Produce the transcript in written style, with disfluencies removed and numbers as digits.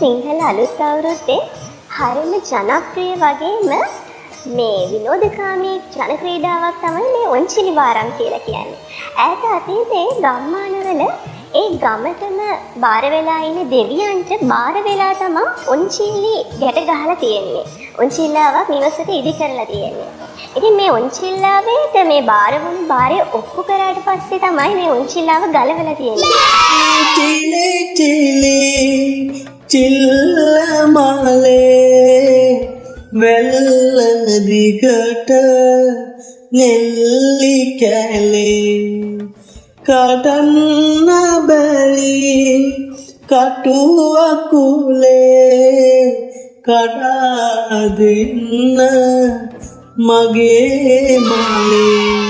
සිංහල අලුත් අවුරුද්දේ හරිම ජනප්‍රිය වගේම මේ විනෝදකාමී ජන ක්‍රීඩාවක් තමයි මේ ඔන්චිලි වාරම් කියලා කියන්නේ. ඈත අතීතයේ ගම්මානවල ඒ ගමටම බාර වෙලා ඉන්න දෙවියන්ට බාර වෙලා තමයි ඔන්චිලි ගැට ගහලා තියෙන්නේ. ඔන්චිල්ලාවක් නිවසට ඉදි කරලා තියෙන්නේ. ඉතින් මේ ඔන්චිල්ලාවට මේ බාර වුණු බාරය ඔප්පු කරාට පස්සේ තමයි මේ ඔන්චිල්ලාව ගලවලා තියෙන්නේ. චිලි චිලි චිල්ලමලේ වෙල්ල දිගට නෙල්ලි කැලේ කඩන්න බැරි කටුවකුලේ කඩා දෙන්න මගේ මලේ